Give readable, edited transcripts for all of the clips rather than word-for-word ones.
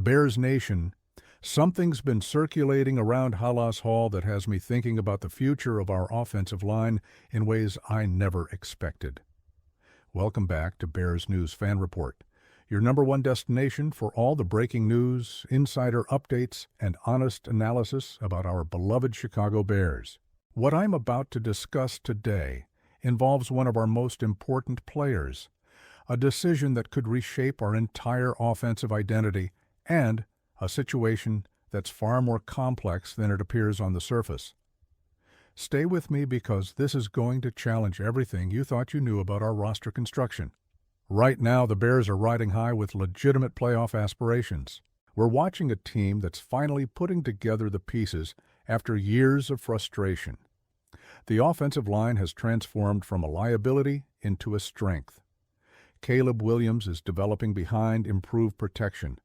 Bears Nation, something's been circulating around Hallas Hall that has me thinking about the future of our offensive line in ways I never expected. Welcome back to Bears News Fan Report, your number one destination for all the breaking news, insider updates, and honest analysis about our beloved Chicago Bears. What I'm about to discuss today involves one of our most important players, a decision that could reshape our entire offensive identity, and a situation that's far more complex than it appears on the surface. Stay with me because this is going to challenge everything you thought you knew about our roster construction. Right now, the Bears are riding high with legitimate playoff aspirations. We're watching a team that's finally putting together the pieces after years of frustration. The offensive line has transformed from a liability into a strength. Caleb Williams is developing behind improved protection.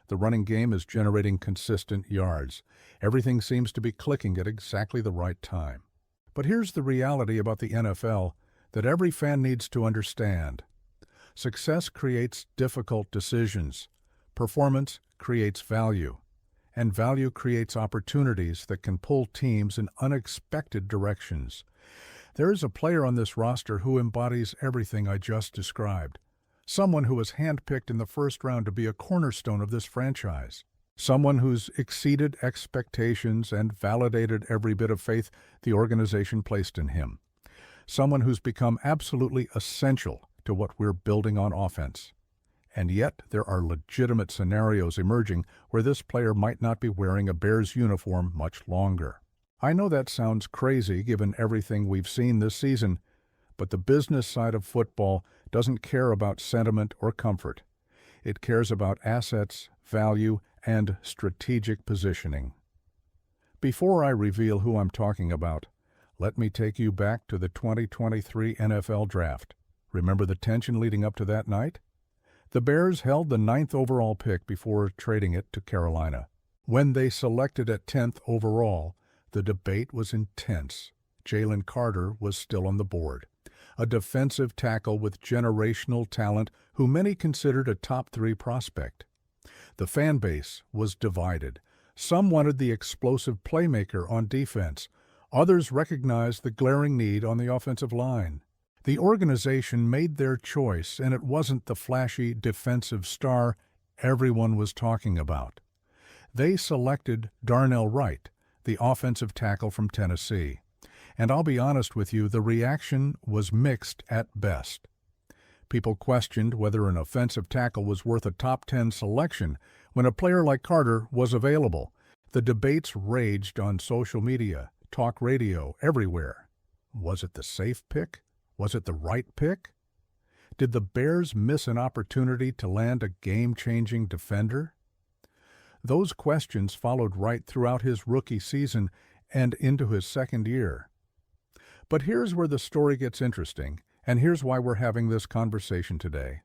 The running game is generating consistent yards. Everything seems to be clicking at exactly the right time. But here's the reality about the NFL that every fan needs to understand. Success creates difficult decisions. Performance creates value. And value creates opportunities that can pull teams in unexpected directions. There is a player on this roster who embodies everything I just described. Someone who was handpicked in the first round to be a cornerstone of this franchise. Someone who's exceeded expectations and validated every bit of faith the organization placed in him. Someone who's become absolutely essential to what we're building on offense. And yet, there are legitimate scenarios emerging where this player might not be wearing a Bears uniform much longer. I know that sounds crazy given everything we've seen this season, but the business side of football doesn't care about sentiment or comfort. It cares about assets, value, and strategic positioning. Before I reveal who I'm talking about, let me take you back to the 2023 NFL Draft. Remember the tension leading up to that night? The Bears held the 9th overall pick before trading it to Carolina. When they selected at 10th overall, the debate was intense. Jalen Carter was still on the board, a defensive tackle with generational talent who many considered a top 3 prospect. The fan base was divided. Some wanted the explosive playmaker on defense. Others recognized the glaring need on the offensive line. The organization made their choice, and it wasn't the flashy defensive star everyone was talking about. They selected Darnell Wright, the offensive tackle from Tennessee. And I'll be honest with you, the reaction was mixed at best. People questioned whether an offensive tackle was worth a top 10 selection when a player like Carter was available. The debates raged on social media, talk radio, everywhere. Was it the safe pick? Was it the right pick? Did the Bears miss an opportunity to land a game-changing defender? Those questions followed Wright throughout his rookie season and into his second year. But here's where the story gets interesting, and here's why we're having this conversation today.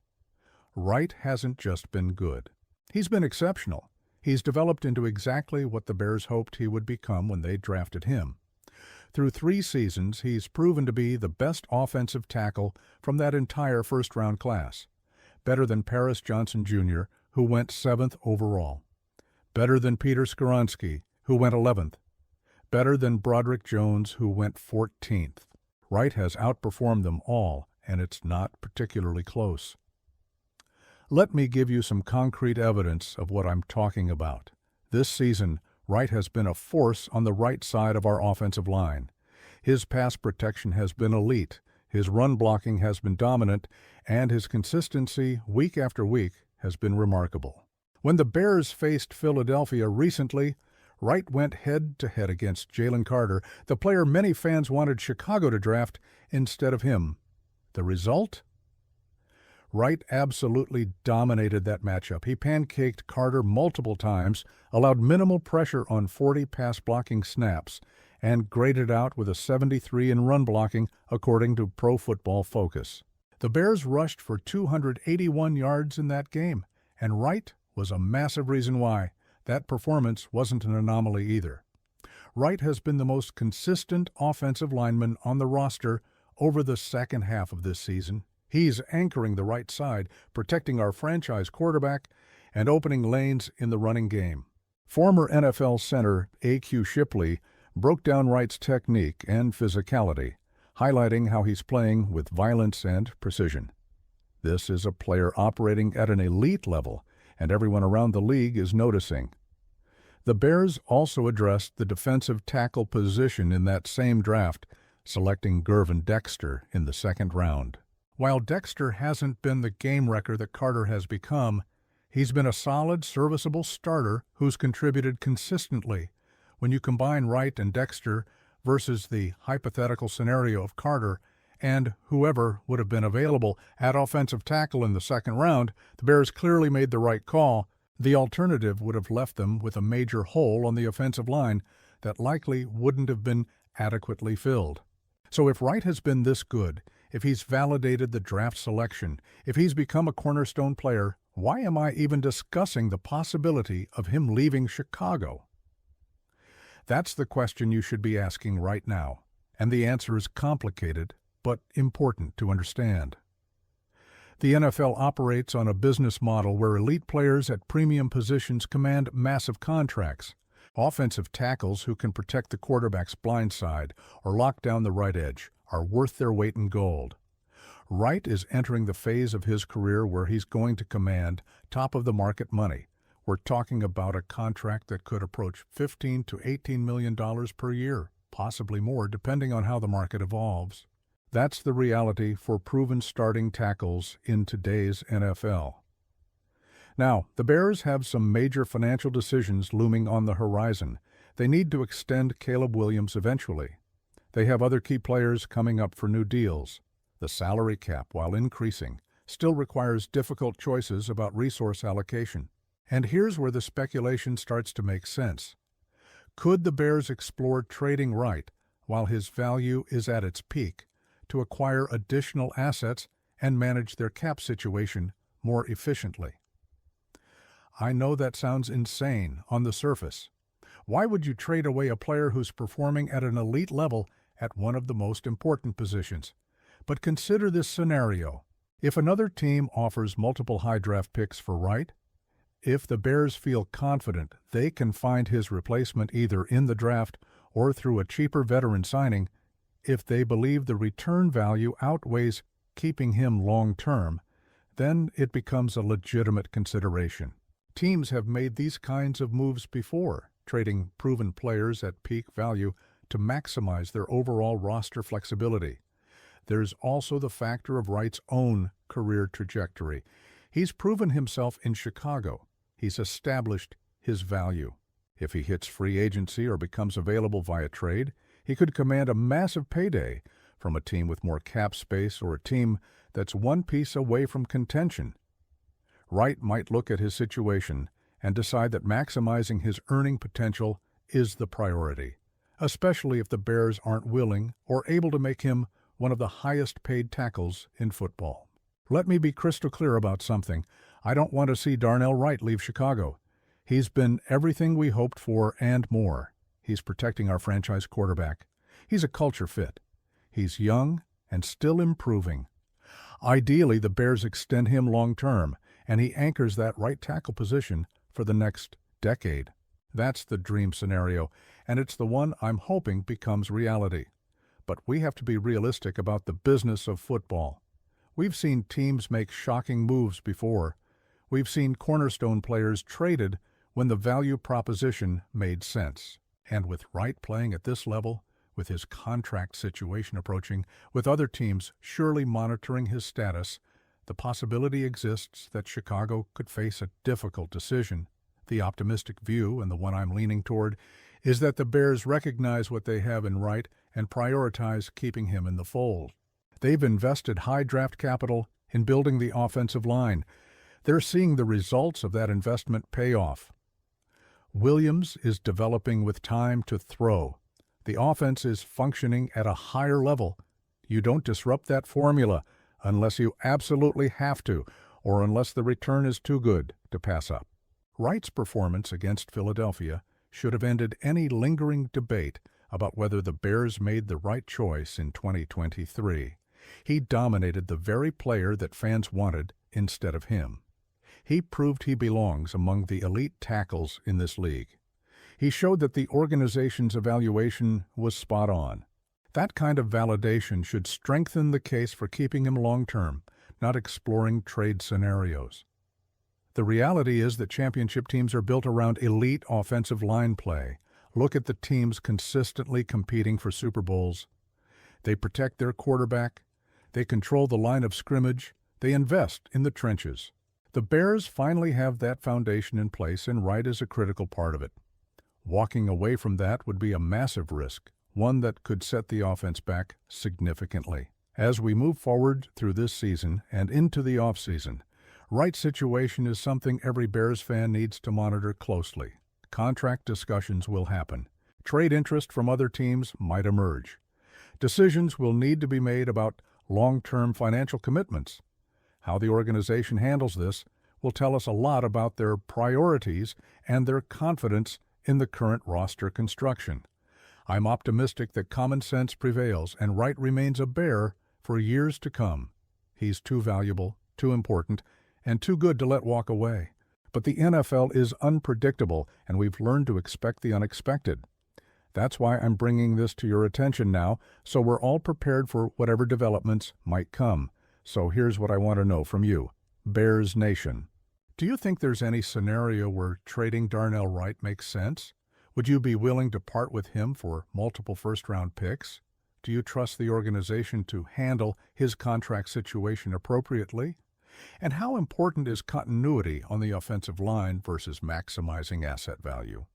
Wright hasn't just been good. He's been exceptional. He's developed into exactly what the Bears hoped he would become when they drafted him. Through 3 seasons, he's proven to be the best offensive tackle from that entire first-round class. Better than Paris Johnson Jr., who went 7th overall. Better than Peter Skoronski, who went 11th. Better than Broderick Jones, who went 14th. Wright has outperformed them all, and it's not particularly close. Let me give you some concrete evidence of what I'm talking about. This season, Wright has been a force on the right side of our offensive line. His pass protection has been elite, his run blocking has been dominant, and his consistency week after week has been remarkable. When the Bears faced Philadelphia recently, Wright went head-to-head against Jalen Carter, the player many fans wanted Chicago to draft instead of him. The result? Wright absolutely dominated that matchup. He pancaked Carter multiple times, allowed minimal pressure on 40 pass-blocking snaps, and graded out with a 73 in run blocking, according to Pro Football Focus. The Bears rushed for 281 yards in that game, and Wright was a massive reason why. That performance wasn't an anomaly either. Wright has been the most consistent offensive lineman on the roster over the second half of this season. He's anchoring the right side, protecting our franchise quarterback, and opening lanes in the running game. Former NFL center A.Q. Shipley broke down Wright's technique and physicality, highlighting how he's playing with violence and precision. This is a player operating at an elite level, and everyone around the league is noticing. The Bears also addressed the defensive tackle position in that same draft, selecting Gervin Dexter in the second round. While Dexter hasn't been the game wrecker that Carter has become, he's been a solid, serviceable starter who's contributed consistently. When you combine Wright and Dexter versus the hypothetical scenario of Carter and whoever would have been available at offensive tackle in the second round, the Bears clearly made the right call. The alternative would have left them with a major hole on the offensive line that likely wouldn't have been adequately filled. So if Wright has been this good, if he's validated the draft selection, if he's become a cornerstone player, why am I even discussing the possibility of him leaving Chicago? That's the question you should be asking right now, and the answer is complicated but important to understand. The NFL operates on a business model where elite players at premium positions command massive contracts. Offensive tackles who can protect the quarterback's blind side or lock down the right edge are worth their weight in gold. Wright is entering the phase of his career where he's going to command top-of-the-market money. We're talking about a contract that could approach $15 to $18 million per year, possibly more depending on how the market evolves. That's the reality for proven starting tackles in today's NFL. Now, the Bears have some major financial decisions looming on the horizon. They need to extend Caleb Williams eventually. They have other key players coming up for new deals. The salary cap, while increasing, still requires difficult choices about resource allocation. And here's where the speculation starts to make sense. Could the Bears explore trading Wright while his value is at its peak to acquire additional assets and manage their cap situation more efficiently? I know that sounds insane on the surface. Why would you trade away a player who's performing at an elite level at one of the most important positions? But consider this scenario. If another team offers multiple high draft picks for Wright, if the Bears feel confident they can find his replacement either in the draft or through a cheaper veteran signing, if they believe the return value outweighs keeping him long-term, then it becomes a legitimate consideration. Teams have made these kinds of moves before, trading proven players at peak value to maximize their overall roster flexibility. There's also the factor of Wright's own career trajectory. He's proven himself in Chicago. He's established his value. If he hits free agency or becomes available via trade, he could command a massive payday from a team with more cap space or a team that's one piece away from contention. Wright might look at his situation and decide that maximizing his earning potential is the priority, especially if the Bears aren't willing or able to make him one of the highest-paid tackles in football. Let me be crystal clear about something. I don't want to see Darnell Wright leave Chicago. He's been everything we hoped for and more. He's protecting our franchise quarterback. He's a culture fit. He's young and still improving. Ideally, the Bears extend him long-term, and he anchors that right tackle position for the next decade. That's the dream scenario, and it's the one I'm hoping becomes reality. But we have to be realistic about the business of football. We've seen teams make shocking moves before. We've seen cornerstone players traded when the value proposition made sense. And with Wright playing at this level, with his contract situation approaching, with other teams surely monitoring his status, the possibility exists that Chicago could face a difficult decision. The optimistic view, and the one I'm leaning toward, is that the Bears recognize what they have in Wright and prioritize keeping him in the fold. They've invested high draft capital in building the offensive line. They're seeing the results of that investment pay off. Williams is developing with time to throw. The offense is functioning at a higher level. You don't disrupt that formula unless you absolutely have to, or unless the return is too good to pass up. Wright's performance against Philadelphia should have ended any lingering debate about whether the Bears made the right choice in 2023. He dominated the very player that fans wanted instead of him. He proved he belongs among the elite tackles in this league. He showed that the organization's evaluation was spot on. That kind of validation should strengthen the case for keeping him long-term, not exploring trade scenarios. The reality is that championship teams are built around elite offensive line play. Look at the teams consistently competing for Super Bowls. They protect their quarterback. They control the line of scrimmage. They invest in the trenches. The Bears finally have that foundation in place, and Wright is a critical part of it. Walking away from that would be a massive risk, one that could set the offense back significantly. As we move forward through this season and into the offseason, Wright's situation is something every Bears fan needs to monitor closely. Contract discussions will happen. Trade interest from other teams might emerge. Decisions will need to be made about long-term financial commitments. How the organization handles this will tell us a lot about their priorities and their confidence in the current roster construction. I'm optimistic that common sense prevails and Wright remains a Bear for years to come. He's too valuable, too important, and too good to let walk away. But the NFL is unpredictable, and we've learned to expect the unexpected. That's why I'm bringing this to your attention now, so we're all prepared for whatever developments might come. So here's what I want to know from you, Bears Nation. Do you think there's any scenario where trading Darnell Wright makes sense? Would you be willing to part with him for multiple first-round picks? Do you trust the organization to handle his contract situation appropriately? And how important is continuity on the offensive line versus maximizing asset value?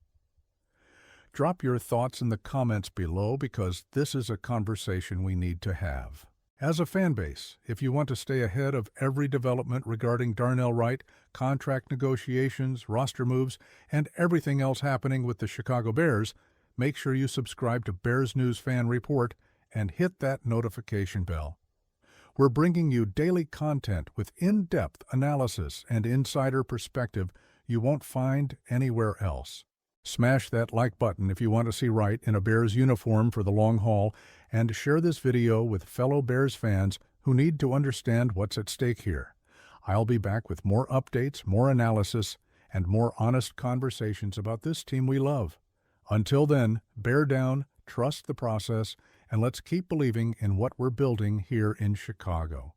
Drop your thoughts in the comments below because this is a conversation we need to have. As a fan base, if you want to stay ahead of every development regarding Darnell Wright, contract negotiations, roster moves, and everything else happening with the Chicago Bears, make sure you subscribe to Bears News Fan Report and hit that notification bell. We're bringing you daily content with in-depth analysis and insider perspective you won't find anywhere else. Smash that like button if you want to see Wright in a Bears uniform for the long haul, and share this video with fellow Bears fans who need to understand what's at stake here. I'll be back with more updates, more analysis, and more honest conversations about this team we love. Until then, bear down, trust the process, and let's keep believing in what we're building here in Chicago.